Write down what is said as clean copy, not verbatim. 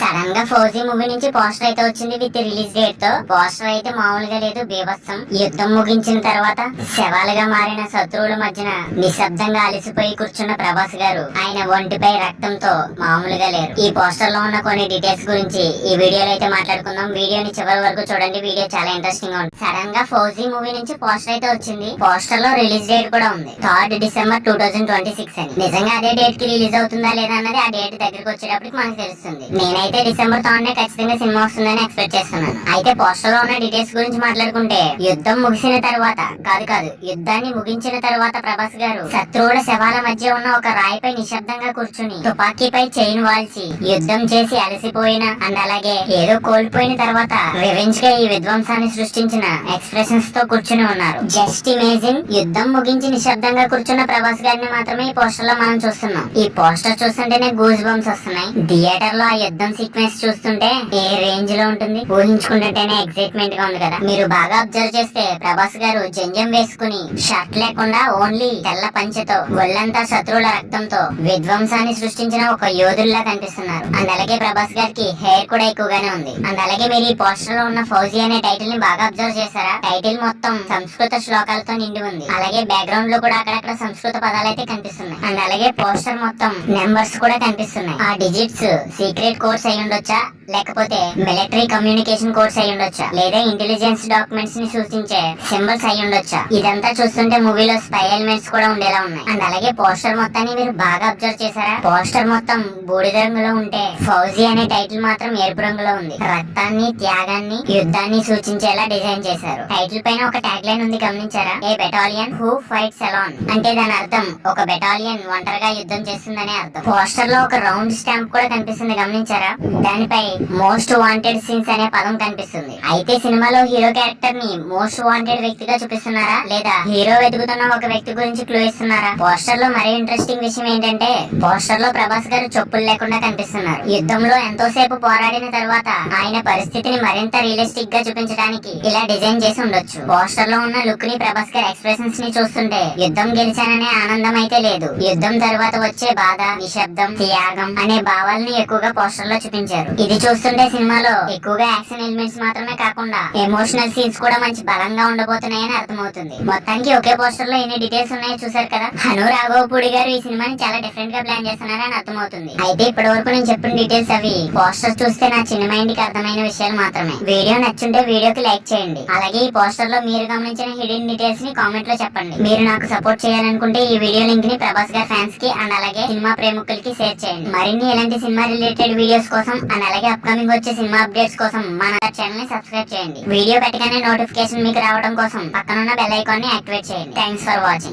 Sudden గా fauji movie నుంచి poster అయితే వచ్చింది విత్ రిలీజ్ డేట్ తో. పోస్టర్ అయితే మామూలుగా లేదు, బీభత్సం. యుద్ధం ముగించిన తర్వాత శవాలుగా మారిన శత్రువుల మధ్యన నిశ్శబ్దంగా అలసిపోయి కూర్చున్న ప్రభాస్ గారు ఆయన ఒంటిపై రక్తంతో మామూలుగా లేరు. ఈ పోస్టర్ లో ఉన్న కొన్ని డీటెయిల్స్ గురించి ఈ వీడియోలో అయితే మాట్లాడుకుందాం. వీడియోని చివరి వరకు చూడండి, వీడియో చాలా ఇంట్రెస్టింగ్ గా ఉంది. సడన్ గా ఫౌజీ మూవీ నుంచి పోస్టర్ అయితే వచ్చింది. పోస్టర్ లో రిలీజ్ డేట్ కూడా ఉంది, 3rd December 2026 అని. నిజంగా అదే డేట్ కి రిలీజ్ అవుతుందా లేదా అన్నది ఆ డేట్ దగ్గరకు వచ్చేటప్పటికి మనకు తెలుస్తుంది. నేనైతే December 3rd ఖచ్చితంగా సినిమా వస్తుందని ఎక్స్పెక్ట్ చేస్తున్నాను. అయితే పోస్టర్ లో ఉన్న డీటెయిల్స్ గురించి మాట్లాడుకుంటే, యుద్ధం ముగిసిన తర్వాత కాదు యుద్ధాన్ని ముగించిన తర్వాత ప్రభాస్ గారు శత్రువుల శవాల మధ్య ఉన్న ఒక రాయిపై నిశ్శబ్దంగా కూర్చుని తుపాకీపై చైన్ వాల్చి యుద్ధం చేసి అలసిపోయిన అండ్ అలాగే ఏదో కోల్పోయిన తర్వాత రివెంజ్ గా ఈ విధ్వంసాన్ని సృష్టించిన ఎక్స్ప్రెషన్స్ తో కూర్చుని ఉన్నారు. జస్ట్ ఇమేజిన్, యుద్ధం ముగించి నిశ్శబ్దంగా కూర్చున్న ప్రభాస్ గారిని మాత్రమే ఈ పోస్టర్ లో మనం చూస్తున్నాం. ఈ పోస్టర్ చూస్తుంటేనే గూస్ బంప్స్ వస్తున్నాయి. థియేటర్ లో ఆ యుద్ధం సీక్వెన్స్ చూస్తుంటే ఏ రేంజ్ లో ఉంటుంది ఊహించుకుంటుంటేనే ఎక్సైట్మెంట్ గా ఉంది కదా. మీరు బాగా అబ్జర్వ్ చేస్తే ప్రభాస్ గారు జంజం వేసుకుని షర్ట్ లేకుండా ఓన్లీ తెల్ల పంచెతో ఒళ్ళంతా శత్రువుల రక్తంతో విధ్వంసాన్ని సృష్టించిన ఒక యోధుల్లా కనిపిస్తున్నారు. అండ్ అలాగే ప్రభాస్ గారికి హెయిర్ కూడా ఎక్కువగానే ఉంది. అండ్ అలాగే మీరు ఈ పోస్టర్ లో ఉన్న ఫౌజీ అనే టైటిల్ ని బాగా అబ్జర్వ్ చేశారా? టైటిల్ మొత్తం సంస్కృత శ్లోకాలతో నిండి ఉంది. అలాగే బ్యాక్గ్రౌండ్ లో కూడా అక్కడక్కడ సంస్కృత పదాలు అయితే కనిపిస్తున్నాయి. అండ్ అలాగే పోస్టర్ మొత్తం నెంబర్స్ కూడా కనిపిస్తున్నాయి. ఆ డిజిట్స్ సీక్రెట్ కోడ్స్ అయి ఉండొచ్చా, లేకపోతే మిలిటరీ కమ్యూనికేషన్ కోడ్స్ అయి ఉండొచ్చా, లేదా ఇంటెలిజెన్స్ డాక్యుమెంట్స్ ని సూచించే సింబల్స్ అయి ఉండొచ్చా? ఇదంతా చూస్తుంటే మూవీలో స్పై ఎలిమెంట్స్ కూడా ఉండేలా ఉన్నాయి. అండ్ అలాగే పోస్టర్ మొత్తాన్ని మీరు బాగా అబ్జర్వ్ చేశారా? పోస్టర్ మొత్తం బూడిద రంగులో ఉంటే ఫౌజీ అనే టైటిల్ మాత్రం ఎరుపు రంగులో ఉంది. రక్తాన్ని, త్యాగాన్ని, యుద్ధాన్ని సూచించేలా డిజైన్ చేశారు. టైటిల్ పైన ఒక ట్యాగ్ లైన్ ఉంది, గమనించారా? ఏ బెటాలియన్ హూ ఫైట్స్ అలోన్ అంటే దాని అర్థం ఒక బెటాలియన్ ఒంటరిగా యుద్ధం చేస్తుందనే అర్థం. పోస్టర్ లో ఒక రౌండ్ స్టాంప్ కూడా కనిపిస్తుంది, గమనించారా? దానిపై మోస్ట్ వాంటెడ్ సీన్స్ అనే పదం కనిపిస్తుంది. అయితే సినిమాలో హీరో క్యారెక్టర్ ని మోస్ట్ వాంటెడ్ వ్యక్తిగా చూపిస్తున్నారా, లేదా హీరో వెతుకుతున్న ఒక వ్యక్తి గురించి క్లూ ఇస్తున్నారా? పోస్టర్ లో మరీ ఇంట్రెస్టింగ్ విషయం ఏంటంటే, పోస్టర్ లో ప్రభాస్ గారు చెప్పులు లేకుండా కనిపిస్తున్నారు. యుద్ధంలో ఎంతోసేపు పోరాడిన తర్వాత ఆయన పరిస్థితిని మరింత రియలిస్టిక్ గా చూపించడానికి ఇలా డిజైన్ చేసి ఉండొచ్చు. పోస్టర్ లో ఉన్న లుక్ ని, ప్రభాస్ గారి ఎక్స్ప్రెషన్స్ ని చూస్తుంటే యుద్ధం గెలిచాననే ఆనందం అయితే లేదు. యుద్ధం తర్వాత వచ్చే బాధ, నిశ్శబ్దం, త్యాగం అనే భావాలని ఎక్కువగా పోస్టర్ లో చూపించారు. ఇది చూస్తుంటే సినిమాలో ఎక్కువగా యాక్షన్ ఎలిమెంట్స్ మాత్రమే కాకుండా ఎమోషనల్ సీన్స్ కూడా మంచి బలంగా ఉండబోతున్నాయని అర్థమవుతుంది. మొత్తానికి ఒకే పోస్టర్ లో ఎన్ని డీటెయిల్స్ ఉన్నాయో చూసారు కదా. హను రాఘవపూడి గారు ఈ సినిమాని చాలా డిఫరెంట్ గా ప్లాన్ చేస్తున్నారని అర్థమవుతుంది. అయితే ఇప్పటి వరకు నేను చెప్పిన డీటెయిల్స్ అవి పోస్టర్ చూస్తే నా చిన్న మైండ్ కి అర్థమైన విషయాలు మాత్రమే. వీడియో నచ్చుంటే వీడియోకి లైక్ చేయండి. అలాగే ఈ పోస్టర్ లో మీరు గమనించిన హిడెన్ డీటెయిల్స్ ని కామెంట్ లో చెప్పండి. మీరు నాకు సపోర్ట్ చేయాలనుకుంటే ఈ వీడియో లింక్ ని ప్రభాస్ గారి ఫ్యాన్స్ కి అండ్ అలాగే సినిమా ప్రేమికులకి షేర్ చేయండి. మరిన్ని ఇలాంటి సినిమా రిలేటెడ్ వీడియోస్ కోసం అండ్ అలాగే అప్కమింగ్ వచ్చే సినిమా అప్డేట్స్ కోసం మన ఛానల్ ని సబ్స్క్రైబ్ చేయండి. వీడియో పెట్టగానే నోటిఫికేషన్ మీకు రావడం కోసం పక్కనున్న బెల్ ఐకాన్ ని యాక్టివేట్ చేయండి. Thanks for watching.